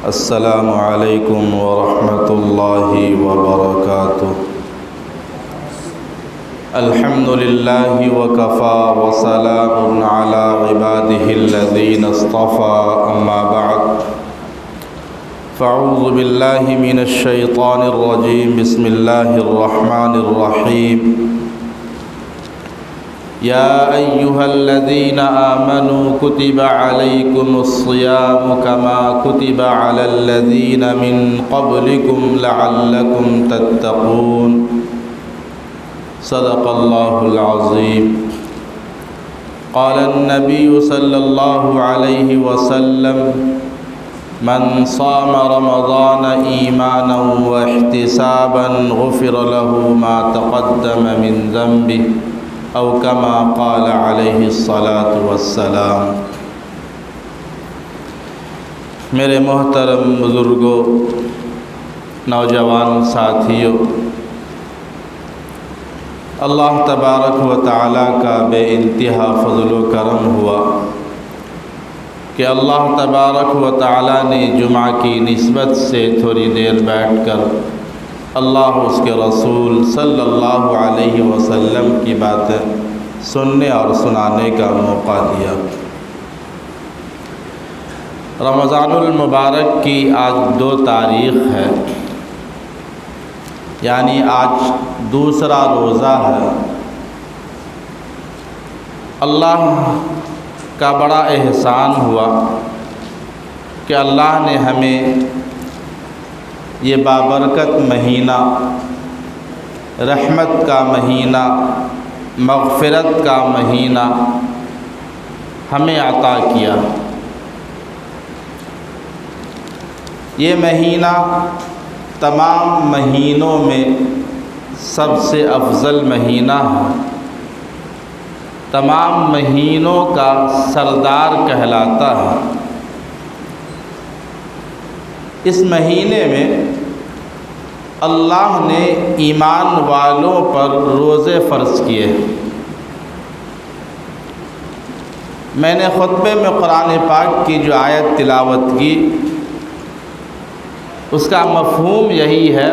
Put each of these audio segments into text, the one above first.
السلام علیکم ورحمۃ اللہ وبرکاتہ۔ الحمد للہ وکفی وسلام علی عبادہ الذین اصطفی، اما بعد فاعوذ باللہ من الشیطان الرجیم، بسم اللہ الرحمن الرحیم۔ یا ایہا الذین آمنوا کتب علیکم الصیام کما کتب علی الذین من قبلکم لعلکم تتقون۔ صدق اللہ العظیم۔ قال النبی صلی اللہ علیہ وسلم: من صام رمضان ایمانا واحتسابا غفر له ما تقدم من ذنبه، او کما قال علیہ الصلاۃ والسلام۔ میرے محترم بزرگوں، نوجوان ساتھیوں، اللہ تبارک و تعالیٰ کا بے انتہا فضل و کرم ہوا کہ اللہ تبارک و تعالیٰ نے جمعہ کی نسبت سے تھوڑی دیر بیٹھ کر اللہ اس کے رسول صلی اللہ علیہ وسلم کی باتیں سننے اور سنانے کا موقع دیا۔ رمضان المبارک کی آج 2 تاریخ ہے، یعنی آج دوسرا روزہ ہے۔ اللہ کا بڑا احسان ہوا کہ اللہ نے ہمیں یہ بابرکت مہینہ، رحمت کا مہینہ، مغفرت کا مہینہ ہمیں عطا کیا۔ یہ مہینہ تمام مہینوں میں سب سے افضل مہینہ ہے، تمام مہینوں کا سردار کہلاتا ہے۔ اس مہینے میں اللہ نے ایمان والوں پر روزے فرض کیے۔ میں نے خطبے میں قرآن پاک کی جو آیت تلاوت کی، اس کا مفہوم یہی ہے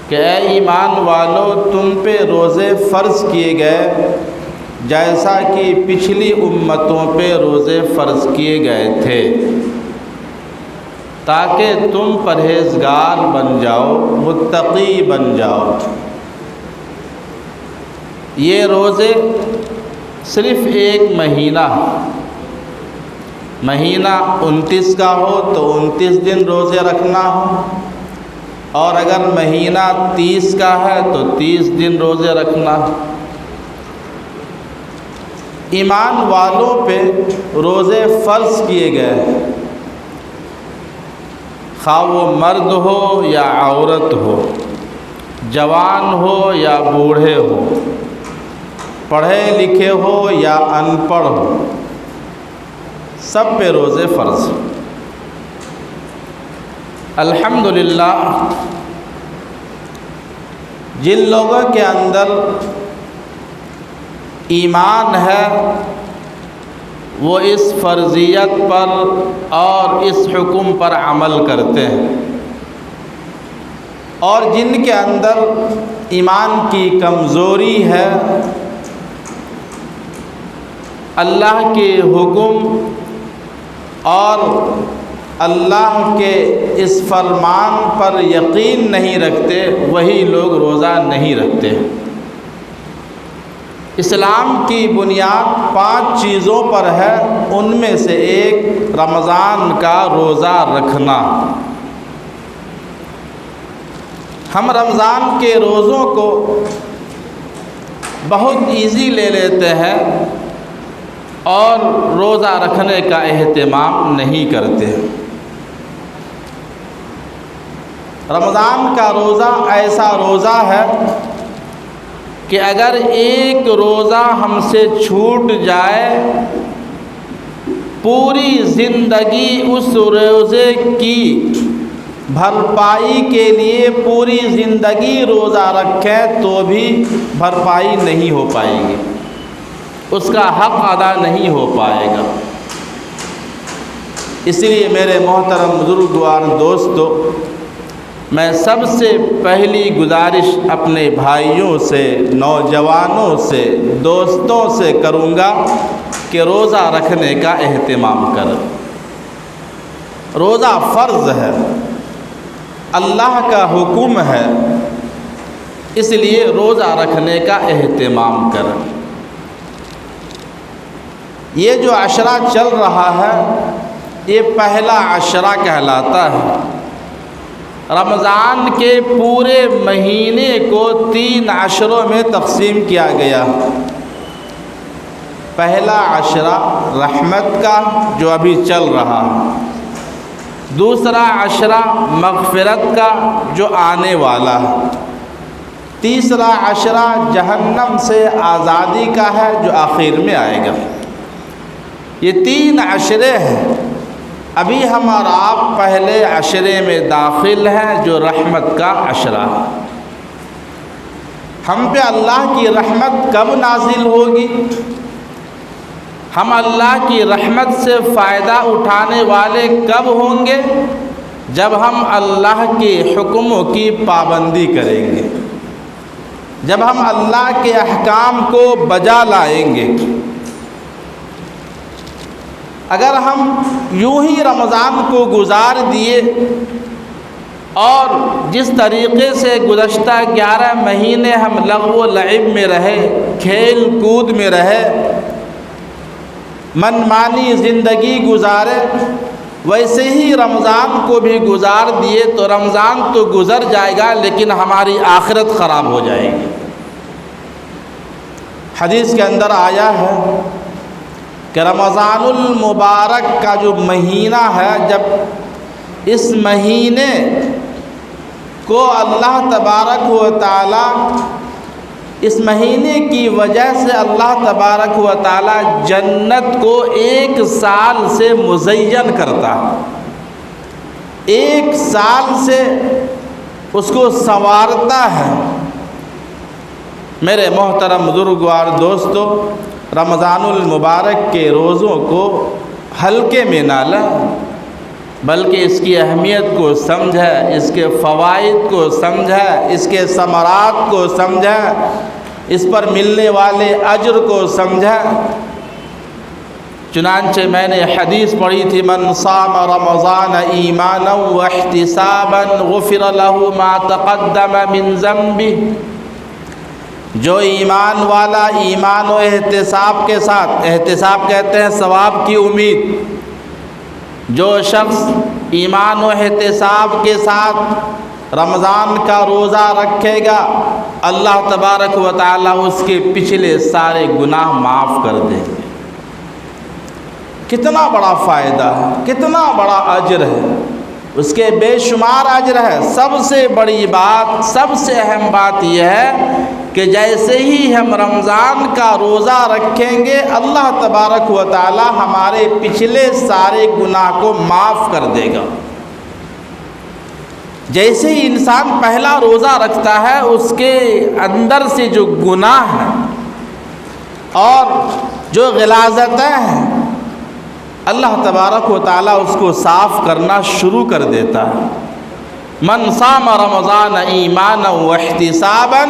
کہ اے ایمان والو، تم پہ روزے فرض کیے گئے جیسا کہ پچھلی امتوں پہ روزے فرض کیے گئے تھے، تاکہ تم پرہیزگار بن جاؤ، متقی بن جاؤ۔ یہ روزے صرف ایک مہینہ 29 کا ہو تو 29 دن روزے رکھنا ہو، اور اگر مہینہ 30 کا ہے تو 30 دن روزے رکھنا ہو۔ ایمان والوں پہ روزے فرض کیے گئے، خواہ وہ مرد ہو یا عورت ہو، جوان ہو یا بوڑھے ہو، پڑھے لکھے ہو یا ان پڑھ ہو، سب پہ روزے فرض۔ الحمدللہ جن لوگوں کے اندر ایمان ہے وہ اس فرضیت پر اور اس حکم پر عمل کرتے ہیں، اور جن کے اندر ایمان کی کمزوری ہے، اللہ کے حکم اور اللہ کے اس فرمان پر یقین نہیں رکھتے، وہی لوگ روزہ نہیں رکھتے۔ اسلام کی بنیاد 5 چیزوں پر ہے، ان میں سے ایک رمضان کا روزہ رکھنا۔ ہم رمضان کے روزوں کو بہت ایزی لے لیتے ہیں اور روزہ رکھنے کا اہتمام نہیں کرتے۔ رمضان کا روزہ ایسا روزہ ہے کہ اگر ایک روزہ ہم سے چھوٹ جائے، پوری زندگی اس روزے کی بھرپائی کے لیے پوری زندگی روزہ رکھیں تو بھی بھرپائی نہیں ہو پائے گی، اس کا حق ادا نہیں ہو پائے گا۔ اس لیے میرے محترم بزرگوار دوستو، میں سب سے پہلی گزارش اپنے بھائیوں سے، نوجوانوں سے، دوستوں سے کروں گا کہ روزہ رکھنے کا اہتمام کریں۔ روزہ فرض ہے، اللہ کا حکم ہے، اس لیے روزہ رکھنے کا اہتمام کریں۔ یہ جو عشرہ چل رہا ہے یہ پہلا عشرہ کہلاتا ہے۔ رمضان کے پورے مہینے کو 3 عشروں میں تقسیم کیا گیا۔ پہلا عشرہ رحمت کا جو ابھی چل رہا ہے، دوسرا عشرہ مغفرت کا جو آنے والا ہے، تیسرا عشرہ جہنم سے آزادی کا ہے جو آخر میں آئے گا۔ یہ 3 عشرے ہیں۔ ابھی ہم اور آپ پہلے عشرے میں داخل ہیں جو رحمت کا عشرہ ہے۔ ہم پہ اللہ کی رحمت کب نازل ہوگی؟ ہم اللہ کی رحمت سے فائدہ اٹھانے والے کب ہوں گے؟ جب ہم اللہ کے حکموں کی پابندی کریں گے، جب ہم اللہ کے احکام کو بجا لائیں گے۔ اگر ہم یوں ہی رمضان کو گزار دیے اور جس طریقے سے گزشتہ 11 مہینے ہم لغو و لعب میں رہے، کھیل کود میں رہے، من مانی زندگی گزارے، ویسے ہی رمضان کو بھی گزار دیے تو رمضان تو گزر جائے گا لیکن ہماری آخرت خراب ہو جائے گی۔ حدیث کے اندر آیا ہے کہ رمضان المبارک کا جو مہینہ ہے، جب اس مہینے کو اللہ تبارک و تعالی، اس مہینے کی وجہ سے اللہ تبارک و تعالی جنت کو 1 سال سے مزین کرتا ہے، 1 سال سے اس کو سنوارتا ہے۔ میرے محترم بزرگوار دوستو، رمضان المبارک کے روزوں کو ہلکے میں نہ لیں، بلکہ اس کی اہمیت کو سمجھیں، اس کے فوائد کو سمجھیں، اس کے ثمرات کو سمجھیں، اس پر ملنے والے اجر کو سمجھیں۔ چنانچہ میں نے حدیث پڑھی تھی، من صام رمضان ایمانا واحتسابا غفر له ما تقدم من ذنبه۔ جو ایمان والا ایمان و احتساب کے ساتھ، احتساب کہتے ہیں ثواب کی امید، جو شخص ایمان و احتساب کے ساتھ رمضان کا روزہ رکھے گا، اللہ تبارک و تعالی اس کے پچھلے سارے گناہ معاف کر دیں گے۔ کتنا بڑا فائدہ ہے، کتنا بڑا اجر ہے، اس کے بے شمار اجر ہے۔ سب سے بڑی بات، سب سے اہم بات یہ ہے کہ جیسے ہی ہم رمضان کا روزہ رکھیں گے، اللہ تبارک و تعالی ہمارے پچھلے سارے گناہ کو معاف کر دے گا۔ جیسے ہی انسان پہلا روزہ رکھتا ہے، اس کے اندر سے جو گناہ ہیں اور جو غلاظتیں ہیں، اللہ تبارک و تعالی اس کو صاف کرنا شروع کر دیتا ہے۔ من صام رمضان ایمانا واحتسابا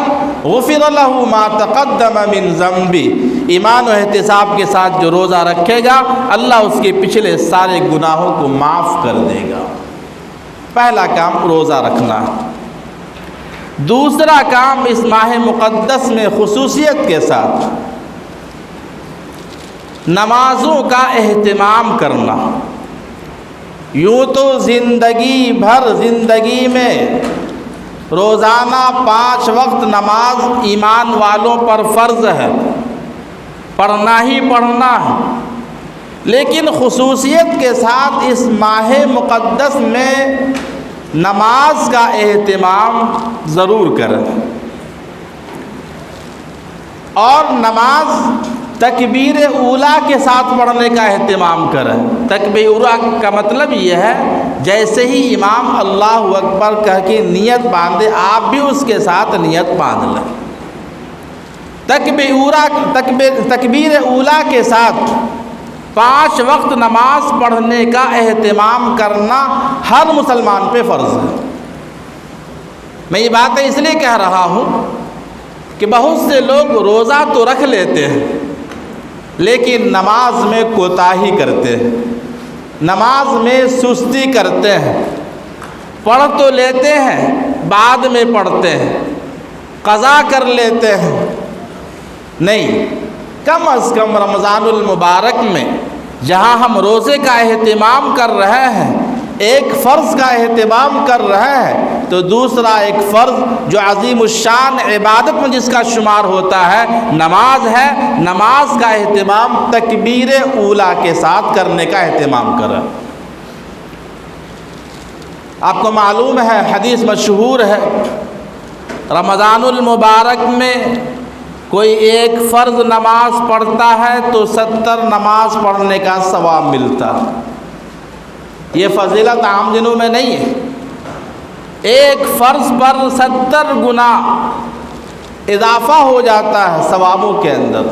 غفر له ما تقدم من ذنبه۔ ایمان و احتساب کے ساتھ جو روزہ رکھے گا، اللہ اس کے پچھلے سارے گناہوں کو معاف کر دے گا۔ پہلا کام روزہ رکھنا۔ دوسرا کام اس ماہ مقدس میں خصوصیت کے ساتھ نمازوں کا اہتمام کرنا۔ یوں تو زندگی میں روزانہ 5 وقت نماز ایمان والوں پر فرض ہے، پڑھنا ہی پڑھنا ہے، لیکن خصوصیت کے ساتھ اس ماہ مقدس میں نماز کا اہتمام ضرور کریں، اور نماز تکبیر اولیٰ کے ساتھ پڑھنے کا اہتمام کریں۔ تکبیر اولیٰ کا مطلب یہ ہے جیسے ہی امام اللہ اکبر کہہ کے نیت باندھے، آپ بھی اس کے ساتھ نیت باندھ لیں۔ تکبیر اولیٰ کے ساتھ 5 وقت نماز پڑھنے کا اہتمام کرنا ہر مسلمان پہ فرض ہے۔ میں یہ باتیں اس لیے کہہ رہا ہوں کہ بہت سے لوگ روزہ تو رکھ لیتے ہیں لیکن نماز میں کوتاہی کرتے ہیں، نماز میں سستی کرتے ہیں، پڑھ تو لیتے ہیں بعد میں پڑھتے ہیں، قضا کر لیتے ہیں۔ نہیں، کم از کم رمضان المبارک میں جہاں ہم روزے کا اہتمام کر رہے ہیں، ایک فرض کا اہتمام کر رہے ہیں، تو دوسرا ایک فرض جو عظیم الشان عبادت میں جس کا شمار ہوتا ہے نماز ہے، نماز کا اہتمام تکبیر اولیٰ کے ساتھ کرنے کا اہتمام کریں۔ آپ کو معلوم ہے، حدیث مشہور ہے، رمضان المبارک میں کوئی ایک فرض نماز پڑھتا ہے تو 70 نماز پڑھنے کا ثواب ملتا۔ یہ فضیلت عام دنوں میں نہیں ہے، ایک فرض پر 70 گنا اضافہ ہو جاتا ہے ثوابوں کے اندر۔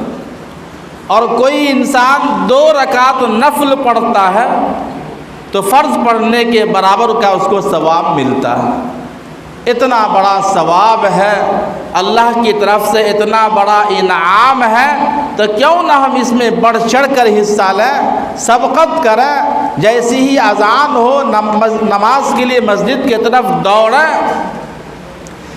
اور کوئی انسان 2 رکعت نفل پڑھتا ہے تو فرض پڑھنے کے برابر کا اس کو ثواب ملتا ہے۔ اتنا بڑا ثواب ہے، اللہ کی طرف سے اتنا بڑا انعام ہے، تو کیوں نہ ہم اس میں بڑھ چڑھ کر حصہ لیں، سبقت کریں، جیسی ہی اذان ہو نماز کے لیے مسجد کی طرف دوڑیں،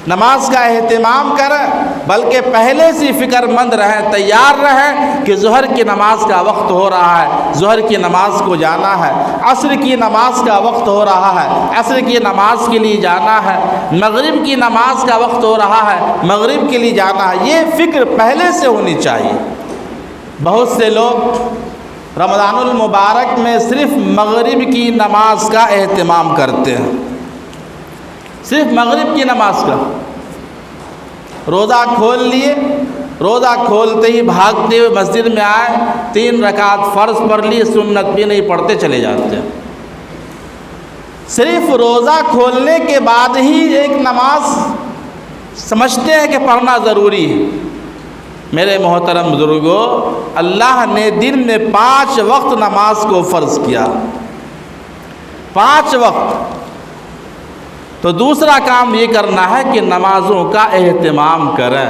نماز کا اہتمام کریں، بلکہ پہلے سے فکر مند رہیں، تیار رہیں کہ ظہر کی نماز کا وقت ہو رہا ہے، ظہر کی نماز کو جانا ہے، عصر کی نماز کا وقت ہو رہا ہے، عصر کی نماز کے لیے جانا ہے، مغرب کی نماز کا وقت ہو رہا ہے، مغرب کے لیے جانا ہے۔ یہ فکر پہلے سے ہونی چاہیے۔ بہت سے لوگ رمضان المبارک میں صرف مغرب کی نماز کا اہتمام کرتے ہیں، صرف مغرب کی نماز کا۔ روزہ کھول لیے، روزہ کھولتے ہی بھاگتے ہوئے مسجد میں آئے، 3 رکعت فرض پڑھ لیے، سنت بھی نہیں پڑھتے چلے جاتے ہیں۔ صرف روزہ کھولنے کے بعد ہی ایک نماز سمجھتے ہیں کہ پڑھنا ضروری ہے۔ میرے محترم بزرگوں، اللہ نے دن میں 5 وقت نماز کو فرض کیا، 5 وقت۔ تو دوسرا کام یہ کرنا ہے کہ نمازوں کا اہتمام کریں۔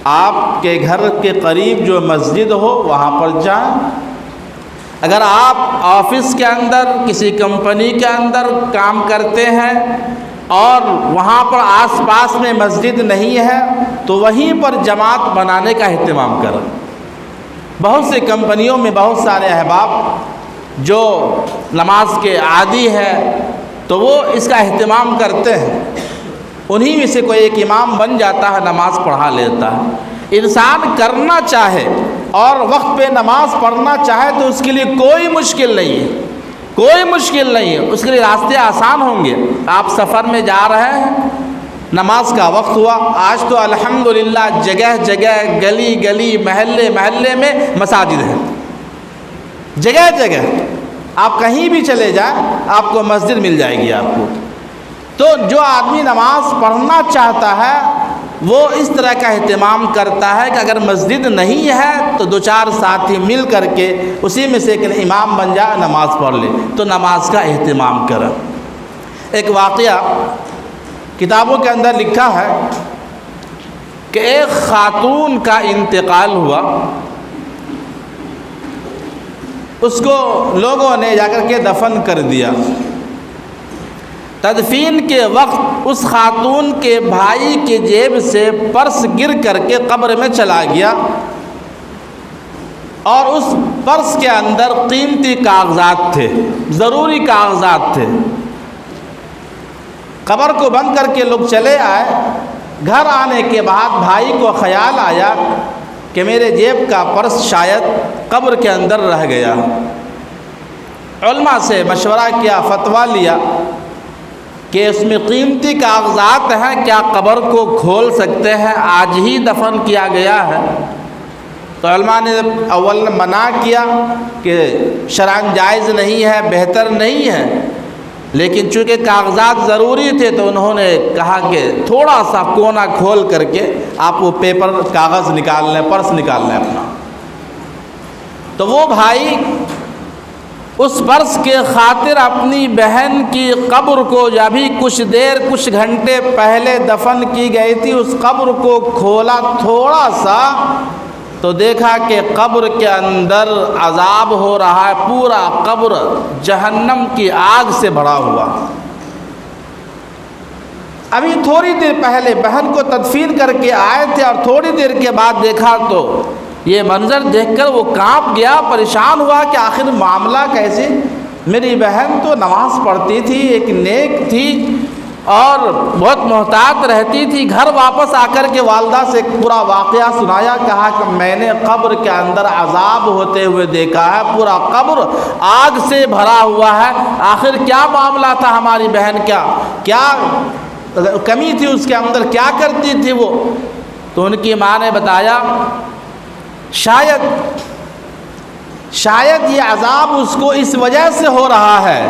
آپ کے گھر کے قریب جو مسجد ہو وہاں پر جائیں۔ اگر آپ آفس کے اندر کسی کمپنی کے اندر کام کرتے ہیں اور وہاں پر آس پاس میں مسجد نہیں ہے تو وہیں پر جماعت بنانے کا اہتمام کریں۔ بہت سی کمپنیوں میں بہت سارے احباب جو نماز کے عادی ہے تو وہ اس کا اہتمام کرتے ہیں، انہی میں سے کوئی ایک امام بن جاتا ہے، نماز پڑھا لیتا ہے۔ انسان کرنا چاہے اور وقت پہ نماز پڑھنا چاہے تو اس کے لیے کوئی مشکل نہیں ہے، کوئی مشکل نہیں ہے، اس کے لیے راستے آسان ہوں گے۔ آپ سفر میں جا رہے ہیں، نماز کا وقت ہوا، آج تو الحمدللہ جگہ جگہ گلی گلی محلے محلے میں مساجد ہیں، جگہ جگہ آپ کہیں بھی چلے جائیں آپ کو مسجد مل جائے گی آپ کو۔ تو جو آدمی نماز پڑھنا چاہتا ہے وہ اس طرح کا اہتمام کرتا ہے کہ اگر مسجد نہیں ہے تو 2-4 ساتھی مل کر کے اسی میں سے ایک امام بن جائے، نماز پڑھ لے، تو نماز کا اہتمام کریں۔ ایک واقعہ کتابوں کے اندر لکھا ہے کہ ایک خاتون کا انتقال ہوا، اس کو لوگوں نے جا کر کے دفن کر دیا۔ تدفین کے وقت اس خاتون کے بھائی کے جیب سے پرس گر کر کے قبر میں چلا گیا اور اس پرس کے اندر قیمتی کاغذات تھے، ضروری کاغذات تھے۔ قبر کو بند کر کے لوگ چلے آئے۔ گھر آنے کے بعد بھائی کو خیال آیا کہ میرے جیب کا پرس شاید قبر کے اندر رہ گیا۔ علماء سے مشورہ کیا، فتویٰ لیا کہ اس میں قیمتی کاغذات ہیں، کیا قبر کو کھول سکتے ہیں؟ آج ہی دفن کیا گیا ہے۔ تو علماء نے اول منع کیا کہ شرعاً جائز نہیں ہے، بہتر نہیں ہے، لیکن چونکہ کاغذات ضروری تھے تو انہوں نے کہا کہ تھوڑا سا کونا کھول کر کے آپ وہ پیپر کاغذ نکال لیں، پرس نکال لیں اپنا۔ تو وہ بھائی اس فرض کے خاطر اپنی بہن کی قبر کو جب بھی کچھ گھنٹے پہلے دفن کی گئی تھی اس قبر کو کھولا تھوڑا سا تو دیکھا کہ قبر کے اندر عذاب ہو رہا ہے، پورا قبر جہنم کی آگ سے بھرا ہوا۔ ابھی تھوڑی دیر پہلے بہن کو تدفین کر کے آئے تھے اور تھوڑی دیر کے بعد دیکھا تو یہ منظر دیکھ کر وہ کانپ گیا، پریشان ہوا کہ آخر معاملہ کیسے؟ میری بہن تو نماز پڑھتی تھی، ایک نیک تھی اور بہت محتاط رہتی تھی۔ گھر واپس آ کر کے والدہ سے پورا واقعہ سنایا، کہا کہ میں نے قبر کے اندر عذاب ہوتے ہوئے دیکھا ہے، پورا قبر آگ سے بھرا ہوا ہے، آخر کیا معاملہ تھا ہماری بہن، کیا کمی تھی اس کے اندر، کیا کرتی تھی وہ؟ تو ان کی ماں نے بتایا شاید یہ عذاب اس کو اس وجہ سے ہو رہا ہے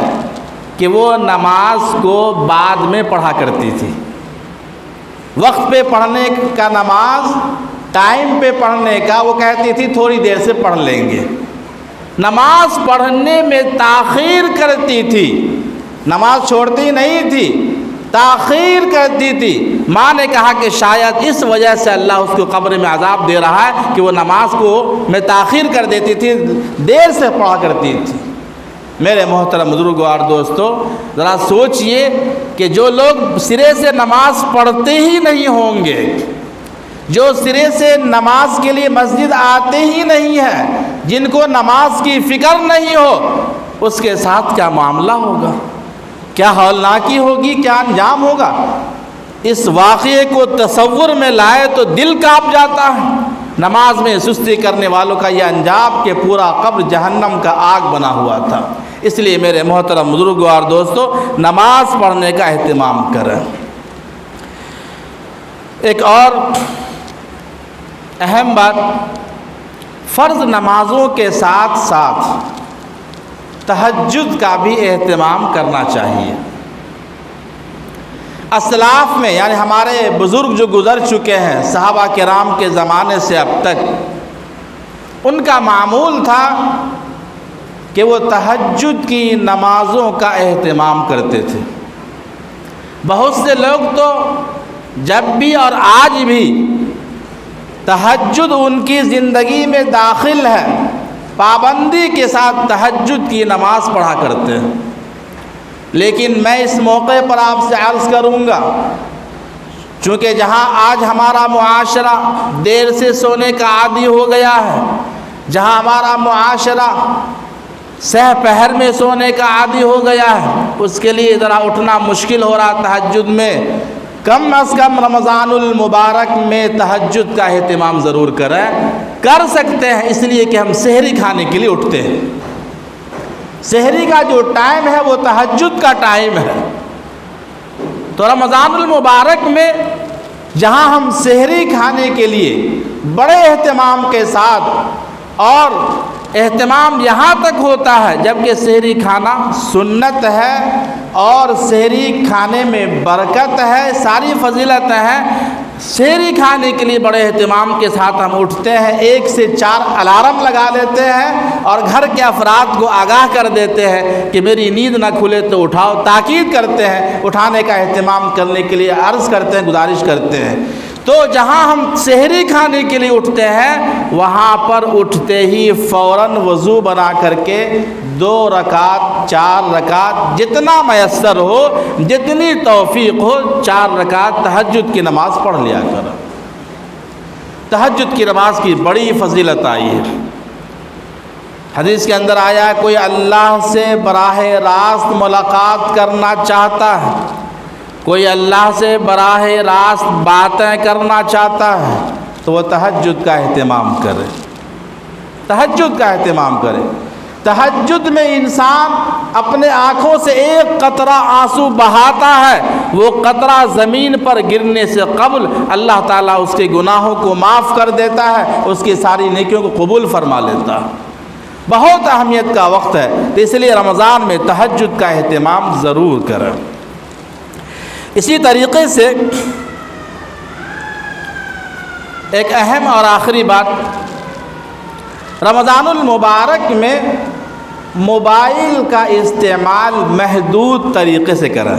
کہ وہ نماز کو بعد میں پڑھا کرتی تھی۔ وقت پہ پڑھنے کا، نماز ٹائم پہ پڑھنے کا وہ کہتی تھی تھوڑی دیر سے پڑھ لیں گے، نماز پڑھنے میں تاخیر کرتی تھی، نماز چھوڑتی نہیں تھی، تاخیر کرتی تھی۔ ماں نے کہا کہ شاید اس وجہ سے اللہ اس کو قبر میں عذاب دے رہا ہے کہ وہ نماز کو میں تاخیر کر دیتی تھی، دیر سے پڑھا کرتی تھی۔ میرے محترم بزرگوں اور دوستو، ذرا سوچئے کہ جو لوگ سرے سے نماز پڑھتے ہی نہیں ہوں گے، جو سرے سے نماز کے لیے مسجد آتے ہی نہیں ہیں، جن کو نماز کی فکر نہیں ہو، اس کے ساتھ کیا معاملہ ہوگا، کیا ہولناکی ہوگی، کیا انجام ہوگا؟ اس واقعے کو تصور میں لائے تو دل کانپ جاتا ہے۔ نماز میں سستی کرنے والوں کا یہ انجام کہ پورا قبر جہنم کا آگ بنا ہوا تھا۔ اس لیے میرے محترم بزرگوں اور دوستو، نماز پڑھنے کا اہتمام کریں۔ ایک اور اہم بات، فرض نمازوں کے ساتھ ساتھ تہجد کا بھی اہتمام کرنا چاہیے۔ اسلاف میں یعنی ہمارے بزرگ جو گزر چکے ہیں صحابہ کرام کے زمانے سے اب تک، ان کا معمول تھا کہ وہ تہجد کی نمازوں کا اہتمام کرتے تھے۔ بہت سے لوگ تو جب بھی اور آج بھی تہجد ان کی زندگی میں داخل ہے، پابندی کے ساتھ تہجد کی نماز پڑھا کرتے ہیں۔ لیکن میں اس موقع پر آپ سے عرض کروں گا، چونکہ جہاں آج ہمارا معاشرہ دیر سے سونے کا عادی ہو گیا ہے، جہاں ہمارا معاشرہ سہ پہر میں سونے کا عادی ہو گیا ہے، اس کے لیے ذرا اٹھنا مشکل ہو رہا تہجد میں، کم از کم رمضان المبارک میں تہجد کا اہتمام ضرور کریں۔ کر سکتے ہیں اس لیے کہ ہم سحری کھانے کے لیے اٹھتے ہیں، سحری کا جو ٹائم ہے وہ تہجد کا ٹائم ہے۔ تو رمضان المبارک میں جہاں ہم سحری کھانے کے لیے بڑے اہتمام کے ساتھ، اور اہتمام یہاں تک ہوتا ہے جبکہ سحری کھانا سنت ہے اور سحری کھانے میں برکت ہے، ساری فضیلتیں ہیں، سحری کھانے کے لیے بڑے اہتمام کے ساتھ ہم اٹھتے ہیں، 1 سے 4 الارم لگا لیتے ہیں اور گھر کے افراد کو آگاہ کر دیتے ہیں کہ میری نیند نہ کھلے تو اٹھاؤ، تاکید کرتے ہیں، اٹھانے کا اہتمام کرنے کے لیے عرض کرتے ہیں، گزارش کرتے ہیں۔ تو جہاں ہم سحری کھانے کے لیے اٹھتے ہیں، وہاں پر اٹھتے ہی فوراً وضو بنا کر کے 2 رکعت 4 رکعت جتنا میسر ہو، جتنی توفیق ہو، 4 رکعت تہجد کی نماز پڑھ لیا کر۔ تہجد کی نماز کی بڑی فضیلت آئی ہے، حدیث کے اندر آیا کوئی اللہ سے براہ راست ملاقات کرنا چاہتا ہے، کوئی اللہ سے براہ راست باتیں کرنا چاہتا ہے تو وہ تہجد کا اہتمام کرے، تہجد کا اہتمام کرے۔ تہجد میں انسان اپنے آنکھوں سے ایک قطرہ آنسو بہاتا ہے، وہ قطرہ زمین پر گرنے سے قبل اللہ تعالیٰ اس کے گناہوں کو معاف کر دیتا ہے، اس کی ساری نیکیوں کو قبول فرما لیتا ہے۔ بہت اہمیت کا وقت ہے، تو اس لیے رمضان میں تہجد کا اہتمام ضرور کریں۔ اسی طریقے سے ایک اہم اور آخری بات، رمضان المبارک میں موبائل کا استعمال محدود طریقے سے کریں۔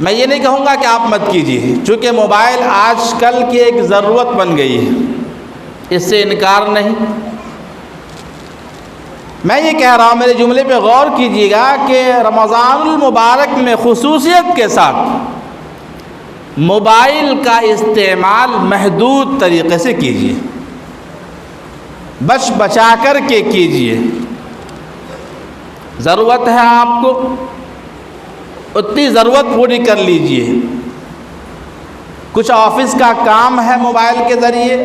میں یہ نہیں کہوں گا کہ آپ مت کیجیے، چونکہ موبائل آج کل کی ایک ضرورت بن گئی ہے، اس سے انکار نہیں۔ میں یہ کہہ رہا ہوں، میرے جملے پہ غور کیجیے گا کہ رمضان المبارک میں خصوصیت کے ساتھ موبائل کا استعمال محدود طریقے سے کیجیے، بچا کر کے کیجیے۔ ضرورت ہے آپ کو، اتنی ضرورت پوری کر لیجیے۔ کچھ آفس کا کام ہے موبائل کے ذریعے،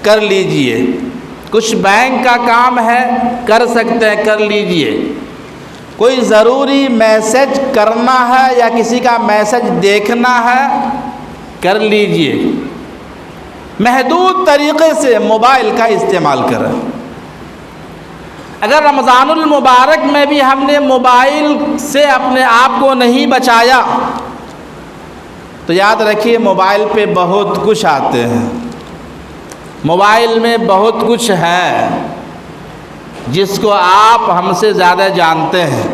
کر لیجیے۔ کچھ بینک کا کام ہے، کر سکتے ہیں، کر لیجیے۔ کوئی ضروری میسج کرنا ہے یا کسی کا میسج دیکھنا ہے، کر لیجیے۔ محدود طریقے سے موبائل کا استعمال کریں۔ اگر رمضان المبارک میں بھی ہم نے موبائل سے اپنے آپ کو نہیں بچایا تو یاد رکھیے موبائل پہ بہت کچھ آتے ہیں، موبائل میں بہت کچھ ہے جس کو آپ ہم سے زیادہ جانتے ہیں۔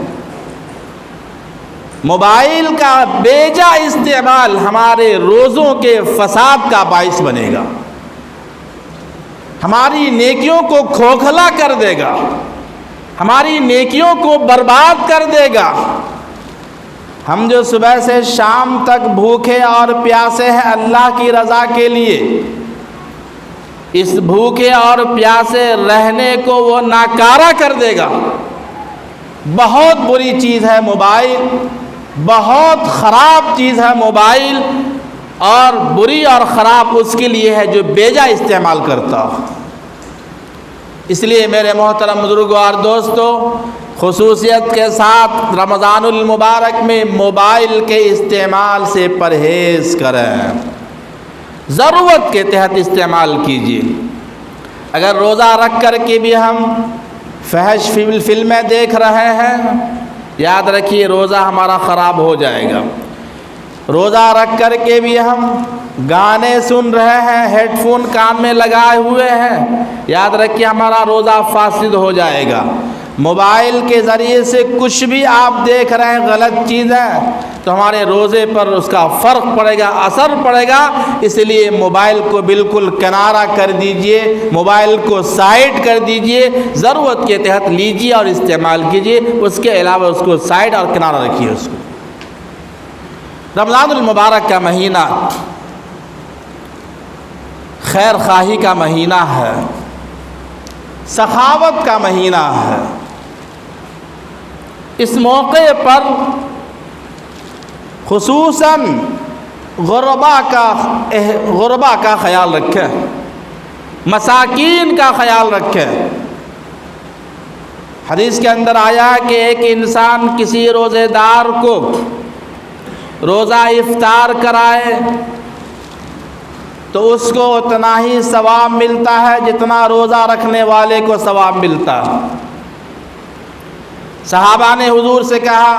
موبائل کا بیجا استعمال ہمارے روزوں کے فساد کا باعث بنے گا، ہماری نیکیوں کو کھوکھلا کر دے گا، ہماری نیکیوں کو برباد کر دے گا۔ ہم جو صبح سے شام تک بھوکے اور پیاسے ہیں اللہ کی رضا کے لیے، اس بھوکے اور پیاسے رہنے کو وہ ناکارہ کر دے گا۔ بہت بری چیز ہے موبائل، بہت خراب چیز ہے موبائل، اور بری اور خراب اس کے لیے ہے جو بیجا استعمال کرتا۔ اس لیے میرے محترم بزرگوں اور دوستو، خصوصیت کے ساتھ رمضان المبارک میں موبائل کے استعمال سے پرہیز کریں، ضرورت کے تحت استعمال کیجیے۔ اگر روزہ رکھ کر کے بھی ہم فحش فلمیں دیکھ رہے ہیں، یاد رکھیے روزہ ہمارا خراب ہو جائے گا۔ روزہ رکھ کر کے بھی ہم گانے سن رہے ہیں، ہیڈ فون کان میں لگائے ہوئے ہیں، یاد رکھیے ہمارا روزہ فاسد ہو جائے گا۔ موبائل کے ذریعے سے کچھ بھی آپ دیکھ رہے ہیں غلط چیزیں تو ہمارے روزے پر اس کا فرق پڑے گا، اثر پڑے گا۔ اس لیے موبائل کو بالکل کنارہ کر دیجئے، موبائل کو سائڈ کر دیجئے، ضرورت کے تحت لیجئے اور استعمال کیجئے، اس کے علاوہ اس کو سائڈ اور کنارہ رکھیے۔ اس کو رمضان المبارک کا مہینہ خیر خواہی کا مہینہ ہے، سخاوت کا مہینہ ہے۔ اس موقع پر خصوصاً غربا کا خیال رکھیں، مساکین کا خیال رکھیں۔ حدیث کے اندر آیا کہ ایک انسان کسی روزے دار کو روزہ افطار کرائے تو اس کو اتنا ہی ثواب ملتا ہے جتنا روزہ رکھنے والے کو ثواب ملتا ہے۔ صحابہ نے حضور سے کہا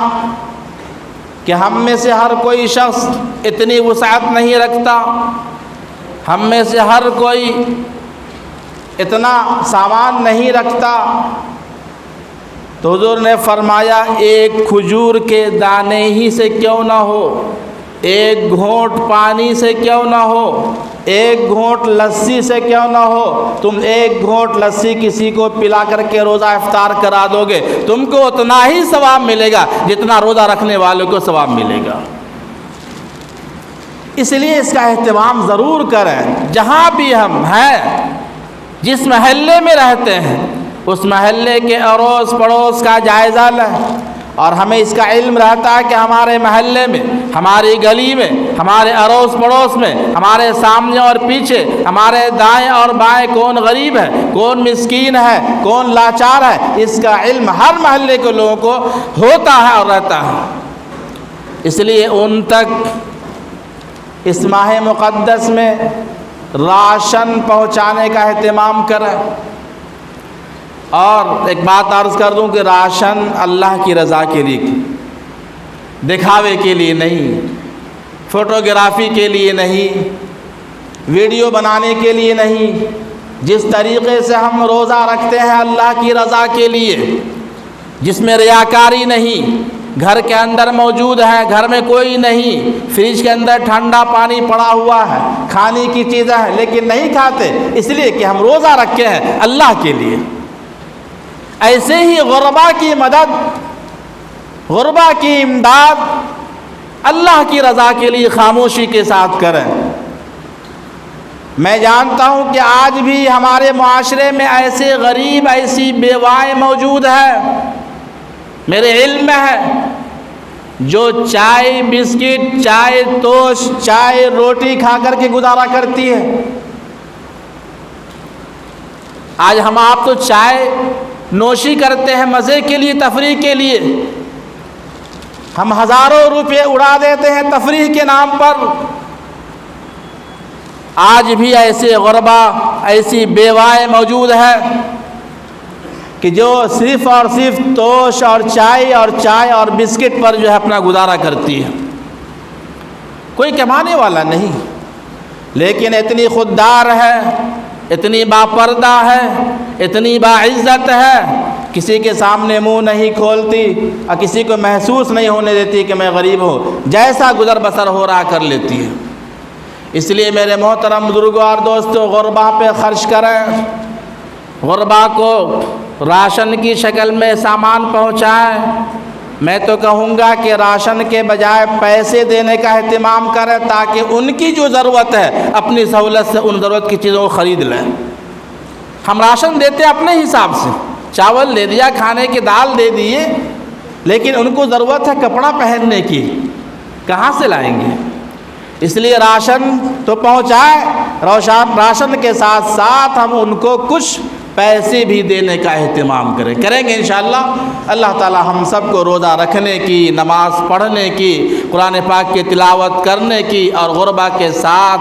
کہ ہم میں سے ہر کوئی شخص اتنی وسعت نہیں رکھتا، ہم میں سے ہر کوئی اتنا سامان نہیں رکھتا، تو حضور نے فرمایا ایک کھجور کے دانے ہی سے کیوں نہ ہو، ایک گھونٹ پانی سے کیوں نہ ہو، ایک گھونٹ لسی سے کیوں نہ ہو، تم ایک گھونٹ لسی کسی کو پلا کر کے روزہ افطار کرا دو گے، تم کو اتنا ہی ثواب ملے گا جتنا روزہ رکھنے والوں کو ثواب ملے گا۔ اس لیے اس کا اہتمام ضرور کریں۔ جہاں بھی ہم ہیں، جس محلے میں رہتے ہیں، اس محلے کے اڑوس پڑوس کا جائزہ لیں، اور ہمیں اس کا علم رہتا ہے کہ ہمارے محلے میں، ہماری گلی میں، ہمارے اڑوس پڑوس میں، ہمارے سامنے اور پیچھے، ہمارے دائیں اور بائیں کون غریب ہے، کون مسکین ہے، کون لاچار ہے، اس کا علم ہر محلے کے لوگوں کو ہوتا ہے اور رہتا ہے۔ اس لیے ان تک اس ماہ مقدس میں راشن پہنچانے کا اہتمام کریں۔ اور ایک بات عرض کر دوں کہ راشن اللہ کی رضا کے لیے، دکھاوے کے لیے نہیں، فوٹوگرافی کے لیے نہیں، ویڈیو بنانے کے لیے نہیں، جس طریقے سے ہم روزہ رکھتے ہیں اللہ کی رضا کے لیے، جس میں ریاکاری نہیں، گھر کے اندر موجود ہے، گھر میں کوئی نہیں، فریج کے اندر ٹھنڈا پانی پڑا ہوا ہے، کھانے کی چیزیں ہیں لیکن نہیں کھاتے، اس لیے کہ ہم روزہ رکھے ہیں اللہ کے لیے۔ ایسے ہی غربا کی مدد، غربا کی امداد اللہ کی رضا کے لیے خاموشی کے ساتھ کریں۔ میں جانتا ہوں کہ آج بھی ہمارے معاشرے میں ایسے غریب، ایسی بیوائیں موجود ہیں، میرے علم میں ہے، جو چائے بسکٹ، چائے توش، چائے روٹی کھا کر کے گزارا کرتی ہے۔ آج ہم آپ تو چائے نوشی کرتے ہیں مزے کے لیے، تفریح کے لیے، ہم ہزاروں روپے اڑا دیتے ہیں تفریح کے نام پر۔ آج بھی ایسے غربا، ایسی بیوائیں موجود ہیں کہ جو صرف اور صرف توش اور چائے اور بسکٹ پر جو ہے اپنا گزارا کرتی ہے، کوئی کمانے والا نہیں، لیکن اتنی خوددار ہے، اتنی باپردہ ہے، اتنی باعزت ہے، کسی کے سامنے منہ نہیں کھولتی اور کسی کو محسوس نہیں ہونے دیتی کہ میں غریب ہوں، جیسا گزر بسر ہو رہا کر لیتی ہے۔ اس لیے میرے محترم بزرگوں اور دوستوں، غربا پہ خرچ کریں، غربا کو راشن کی شکل میں سامان پہنچائیں۔ میں تو کہوں گا کہ راشن کے بجائے پیسے دینے کا اہتمام کریں تاکہ ان کی جو ضرورت ہے اپنی سہولت سے ان ضرورت کی چیزوں کو خرید لیں۔ ہم راشن دیتے اپنے حساب سے، چاول دے دیا، کھانے کی دال دے دیے، لیکن ان کو ضرورت ہے کپڑا پہننے کی، کہاں سے لائیں گے؟ اس لیے راشن تو پہنچائے، راشن کے ساتھ ساتھ ہم ان کو کچھ پیسے بھی دینے کا اہتمام کریں گے انشاءاللہ۔ اللہ تعالی ہم سب کو روزہ رکھنے کی، نماز پڑھنے کی، قرآن پاک کی تلاوت کرنے کی اور غربا کے ساتھ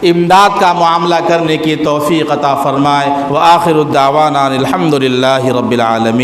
امداد کا معاملہ کرنے کی توفیق عطا فرمائے۔ وآخر الدعوانا الحمد للہ رب العالمین۔